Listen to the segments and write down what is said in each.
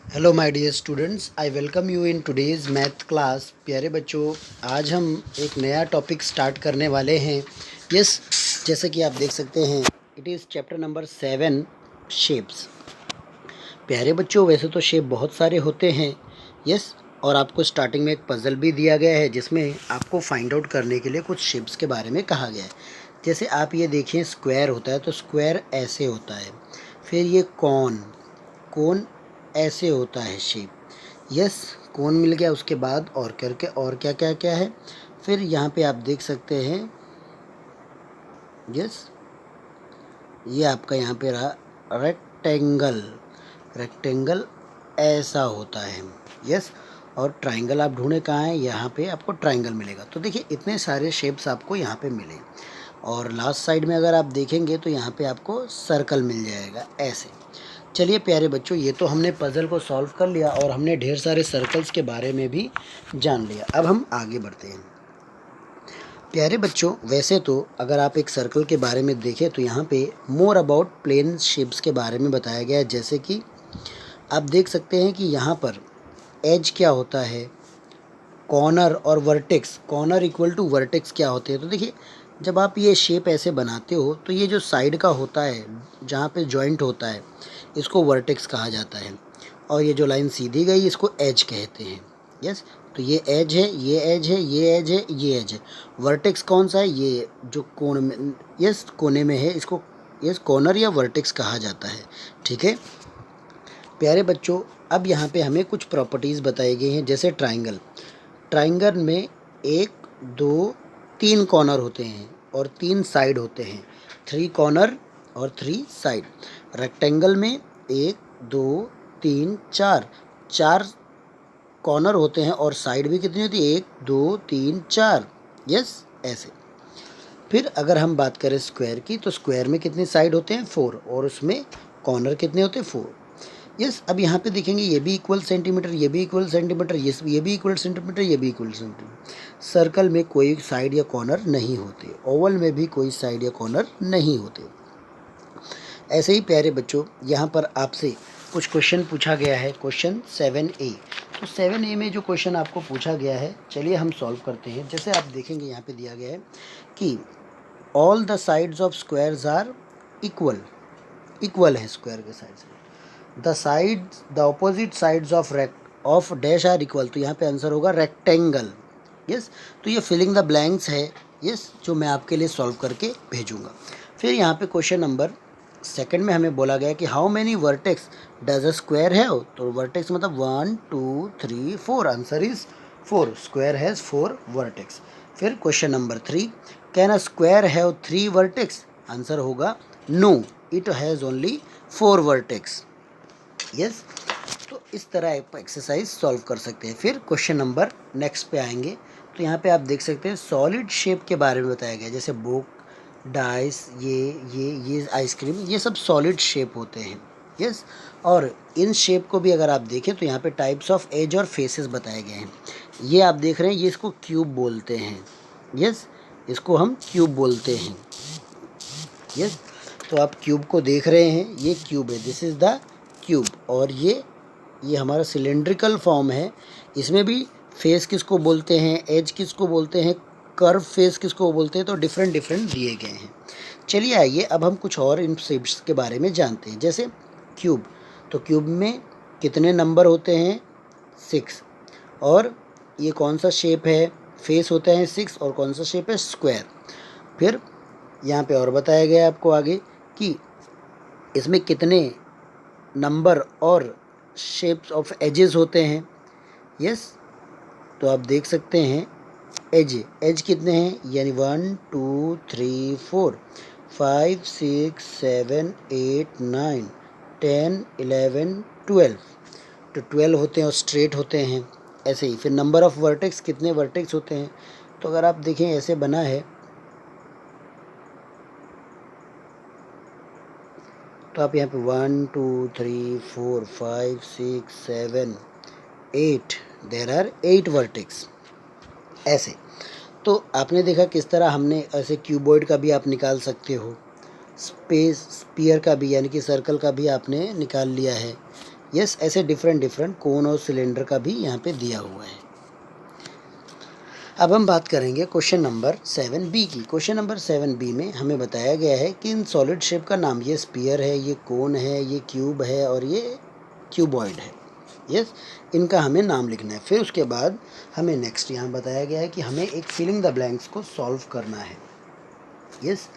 Hello my dear students, I welcome you in today's math class. प्यारे बच्चों, आज हम एक नया टॉपिक स्टार्ट करने वाले हैं। यस, जैसे कि आप देख सकते हैं, it is chapter number 7, shapes. प्यारे बच्चों, वैसे तो शेप बहुत सारे होते हैं। यस, और आपको स्टार्टिंग में एक पज़ल भी दिया गया है जिसमें आपको फाइंड आउट करने के लिए कुछ शेप्स के बारे में कहा गया है। जैसे आप ये देखिए, स्क्वायर होता है तो स्क्वायर ऐसे होता है। फिर ये कोन, कोन ऐसे होता है शेप। यस, कोन मिल गया। उसके बाद और करके और क्या क्या क्या है, फिर यहाँ पे आप देख सकते हैं। यस, ये आपका यहाँ पे रहा रेक्टेंगल। रेक्टेंगल ऐसा होता है। यस, और ट्राइंगल आप ढूंढे कहाँ है, यहाँ पे आपको ट्राइंगल मिलेगा। तो देखिए, इतने सारे शेप्स आपको यहाँ पे मिले। और लास्ट साइड में अगर आप देखेंगे तो यहाँ पे आपको सर्कल मिल जाएगा ऐसे। चलिए प्यारे बच्चों, ये तो हमने पज़ल को सॉल्व कर लिया और हमने ढेर सारे सर्कल्स के बारे में भी जान लिया। अब हम आगे बढ़ते हैं। प्यारे बच्चों, वैसे तो अगर आप एक सर्कल के बारे में देखें तो यहाँ पे मोर अबाउट प्लेन शेप्स के बारे में बताया गया है। जैसे कि आप देख सकते हैं कि यहाँ पर एज क्या होता है, कॉर्नर और vertex. Corner equal to vertex क्या होते हैं। तो देखिए, जब आप ये शेप ऐसे बनाते हो तो ये जो साइड का होता है, जहाँ पे जॉइंट होता है, इसको वर्टेक्स कहा जाता है। और ये जो लाइन सीधी गई, इसको एज कहते हैं। यस, तो ये एज है, ये एज है, ये एज है, ये एज है। वर्टेक्स कौन सा है, ये जो कोण में, यस कोने में है, इसको यस कॉर्नर या वर्टेक्स कहा जाता है। ठीक है प्यारे बच्चों, अब यहाँ पे हमें कुछ प्रॉपर्टीज़ बताई गई हैं। जैसे ट्राइंगल, ट्राइंगल में 1, 2, 3 कॉर्नर होते हैं और 3 साइड होते हैं। 3 कॉर्नर और 3 साइड। रेक्टेंगल में 1, 2, 3, 4 4 कॉर्नर होते हैं और साइड भी कितनी होती है, 1, 2, 3, 4। यस, ऐसे। फिर अगर हम बात करें स्क्वायर की, तो स्क्वायर में कितने साइड होते हैं, 4, और उसमें कॉर्नर कितने होते हैं, 4। यस, अब यहाँ पे देखेंगे, ये भी इक्वल सेंटीमीटर, ये भी इक्वल सेंटीमीटर, ये भी इक्वल सेंटीमीटर, ये भी इक्वल सेंटीमीटर। सर्कल में कोई साइड या कॉर्नर नहीं होते। ओवल में भी कोई साइड या कॉर्नर नहीं होते। ऐसे ही प्यारे बच्चों, यहाँ पर आपसे कुछ क्वेश्चन पूछा गया है। Question 7A। तो 7A में जो क्वेश्चन आपको पूछा गया है, चलिए हम सॉल्व करते हैं। जैसे आप देखेंगे, यहाँ पे दिया गया है कि all the sides of squares are equal. Equal है स्क्वायर के साइड से। The sides, the opposite sides of dash are equal. तो यहाँ पे आंसर होगा रेक्टेंगल। यस, तो ये फिलिंग द ब्लैंक्स है। यस, जो मैं आपके लिए सॉल्व करके भेजूंगा। फिर यहाँ पे क्वेश्चन नंबर 2 में हमें बोला गया कि how many vertex does a square have. तो वर्टेक्स मतलब 1, 2, 3, 4। Answer is 4। Square has 4 vertex. फिर question number 3, can a square have 3 vertex. Answer होगा no, it has only 4 vertex. Yes, तो इस तरह आप एक्सरसाइज सॉल्व कर सकते हैं। फिर क्वेश्चन नंबर नेक्स्ट पे आएंगे, तो यहाँ पे आप देख सकते हैं सॉलिड शेप के बारे में बताया गया। जैसे बुक, डाइस, ये आइसक्रीम, ये सब सॉलिड शेप होते हैं। यस, और इन शेप को भी अगर आप देखें तो यहाँ पे टाइप्स ऑफ एज और फेसेस बताए गए हैं। ये आप देख रहे हैं, ये इसको क्यूब बोलते हैं। यस, इसको हम क्यूब बोलते हैं। यस, तो आप क्यूब को देख रहे हैं, ये क्यूब है, दिस इज़ द क्यूब। और ये हमारा सिलेंड्रिकल फॉर्म है। इसमें भी फेस किसको बोलते हैं, एज किसको बोलते हैं, कर्व फेस किसको बोलते हैं, तो डिफरेंट डिफरेंट दिए गए हैं। चलिए आइए अब हम कुछ और इन शेप्स के बारे में जानते हैं। जैसे क्यूब, तो क्यूब में कितने नंबर होते हैं, 6। और ये कौन सा शेप है, फेस होता है 6, और कौन सा शेप है, स्क्वायर। फिर यहाँ पे और बताया गया है आपको आगे कि इसमें कितने नंबर और शेप्स ऑफ एजेस होते हैं। यस, तो आप देख सकते हैं एज कितने हैं, यानी 1, 2, 3, 4, 5, 6, 7, 8, 9, 10, 11, 12। तो 12 होते हैं और स्ट्रेट होते हैं। ऐसे ही फिर नंबर ऑफ वर्टेक्स, कितने वर्टेक्स होते हैं। तो अगर आप देखें, ऐसे बना है, तो आप यहाँ पे 1, 2, 3, 4, 5, 6, 7, 8, देयर आर 8 वर्टेक्स। ऐसे तो आपने देखा किस तरह हमने ऐसे क्यूबॉइड का भी आप निकाल सकते हो, स्पेयर का भी, यानी कि सर्कल का भी आपने निकाल लिया है। यस, ऐसे डिफरेंट डिफरेंट कोन और सिलेंडर का भी यहाँ पे दिया हुआ है। अब हम बात करेंगे क्वेश्चन नंबर 7B की। क्वेश्चन नंबर 7B में हमें बताया गया है कि इन सॉलिड शेप का नाम, ये स्पीयर है, ये कोन है, ये क्यूब है और ये क्यूबॉइड है। यस, इनका हमें नाम लिखना है। फिर उसके बाद हमें नेक्स्ट यहाँ बताया गया है कि हमें एक फिलिंग द ब्लैंक्स को सॉल्व करना है। यस,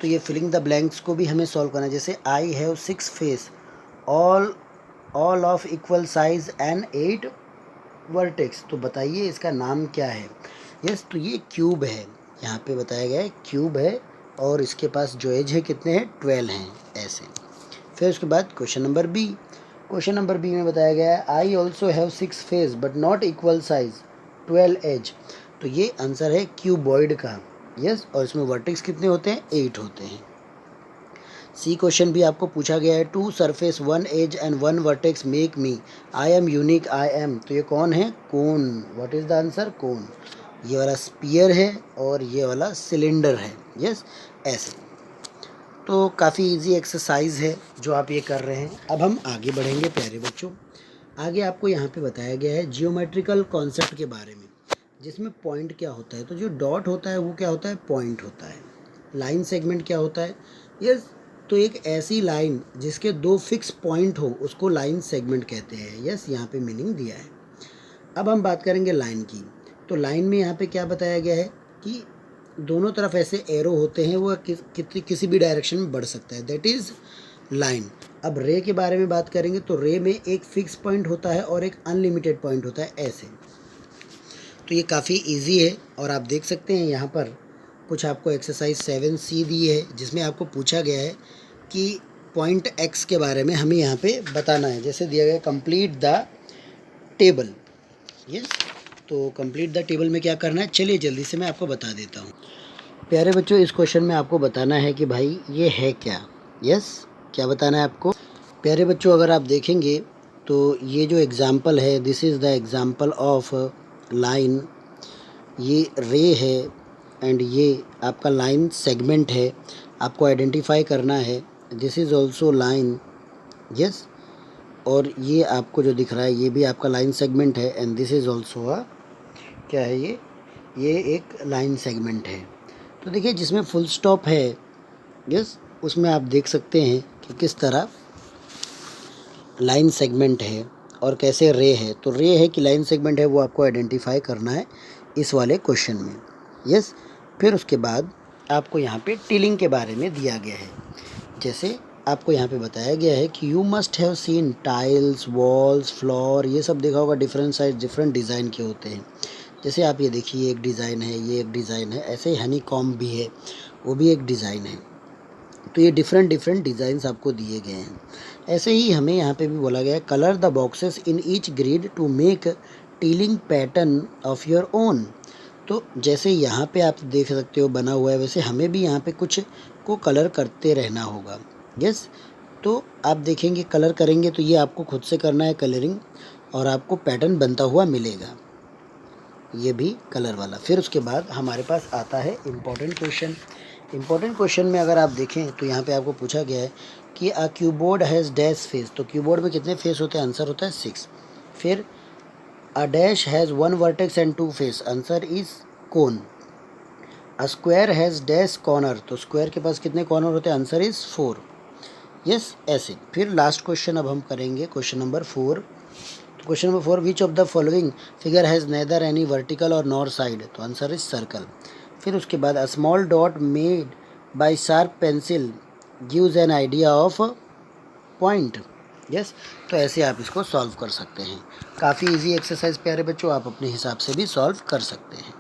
तो ये फिलिंग द ब्लैंक्स को भी हमें सॉल्व करना है। जैसे I have 6 face all of equal size and 8 vertex, तो बताइए इसका नाम क्या है। यस, तो ये क्यूब है, यहाँ पे बताया गया है क्यूब है और इसके पास जो एज है कितने हैं, 12 हैं ऐसे। फिर उसके बाद question number B. Question number B में बताया गया है I also have 6 face but not equal size 12 edge, तो ये आंसर है क्यूबॉइड का। यस, और इसमें वर्टेक्स कितने होते हैं, 8 होते हैं। सी क्वेश्चन भी आपको पूछा गया है two surface 1 edge and 1 vertex make me I am unique I am, तो ये कौन है, cone. What is the answer, cone. ये वाला स्पीयर है और ये वाला सिलेंडर है। यस, ऐसे। तो काफ़ी इजी एक्सरसाइज है जो आप ये कर रहे हैं। अब हम आगे बढ़ेंगे प्यारे बच्चों। आगे आपको यहाँ पे बताया गया है जियोमेट्रिकल कॉन्सेप्ट के बारे में, जिसमें पॉइंट क्या होता है। तो जो डॉट होता है वो क्या होता है, पॉइंट होता है। लाइन सेगमेंट क्या होता है, यस, तो एक ऐसी लाइन जिसके 2 फिक्स पॉइंट हो उसको लाइन सेगमेंट कहते हैं। यस, यहाँ पे मीनिंग दिया है। अब हम बात करेंगे लाइन की। तो लाइन में यहाँ पे क्या बताया गया है कि दोनों तरफ ऐसे एरो होते हैं, वो किसी भी डायरेक्शन में बढ़ सकता है, दैट इज़ लाइन। अब रे के बारे में बात करेंगे तो रे में एक फिक्स पॉइंट होता है और एक अनलिमिटेड पॉइंट होता है ऐसे। तो ये काफ़ी इजी है और आप देख सकते हैं यहाँ पर कुछ आपको एक्सरसाइज 7C दी है जिसमें आपको पूछा गया है कि पॉइंट एक्स के बारे में हमें यहाँ पे बताना है। जैसे दिया गया कंप्लीट द टेबल। यस, तो कंप्लीट द टेबल में क्या करना है, चलिए जल्दी से मैं आपको बता देता हूँ। प्यारे बच्चों, इस क्वेश्चन में आपको बताना है कि भाई ये है क्या। यस, क्या बताना है आपको। प्यारे बच्चों, अगर आप देखेंगे तो ये जो एग्ज़ाम्पल है, this is the example of line. ये रे है एंड ये आपका लाइन सेगमेंट है। आपको आइडेंटिफाई करना है this is also line. Yes, और ये आपको जो दिख रहा है ये भी आपका लाइन सेगमेंट है and this is also a, क्या है ये एक लाइन सेगमेंट है। तो देखिए जिसमें फुल स्टॉप है, यस, उसमें आप देख सकते हैं कि किस तरह लाइन सेगमेंट है और कैसे रे है। तो रे है कि लाइन सेगमेंट है वो आपको आइडेंटिफाई करना है इस वाले क्वेश्चन में। यस, फिर उसके बाद आपको यहाँ पे टिलिंग के बारे में दिया गया है। जैसे आपको यहाँ पे बताया गया है कि you must have seen tiles, walls, floor, ये सब देखा होगा, डिफरेंट साइज डिफरेंट डिज़ाइन के होते हैं। जैसे आप ये देखिए, एक डिज़ाइन है, ये एक डिज़ाइन है, ऐसे ही हनी कॉम्ब भी है, वो भी एक डिज़ाइन है। तो ये डिफरेंट डिफरेंट डिज़ाइंस आपको दिए गए हैं। ऐसे ही हमें यहाँ पे भी बोला गया है colour the boxes in each grid to make tiling pattern of your own. तो जैसे यहाँ पे आप देख सकते हो बना हुआ है, वैसे हमें भी यहाँ पे कुछ को कलर करते रहना होगा। यस, तो आप देखेंगे कलर करेंगे तो ये आपको खुद से करना है कलरिंग और आपको पैटर्न बनता हुआ मिलेगा, ये भी कलर वाला। फिर उसके बाद हमारे पास आता है इम्पॉर्टेंट क्वेश्चन। इम्पॉर्टेंट क्वेश्चन में अगर आप देखें तो यहाँ पे आपको पूछा गया है कि a keyboard has dash face, तो कीबोर्ड में कितने फेस होते हैं, आंसर होता है 6। फिर a dash has 1 vertex and 2 face, answer is cone. A square has dash corner, तो स्क्वायर के पास कितने कॉर्नर होते हैं, आंसर इज़ 4। यस, ऐसे। फिर लास्ट क्वेश्चन अब हम करेंगे क्वेश्चन नंबर 4। तो question number 4, which of the following figure has neither any vertical और नॉर साइड, तो आंसर इज सर्कल। फिर उसके बाद a small dot made by sharp pencil gives an idea of point. Yes, तो ऐसे आप इसको सॉल्व कर सकते हैं। काफ़ी इजी एक्सरसाइज प्यारे बच्चों, आप अपने हिसाब से भी सॉल्व कर सकते हैं।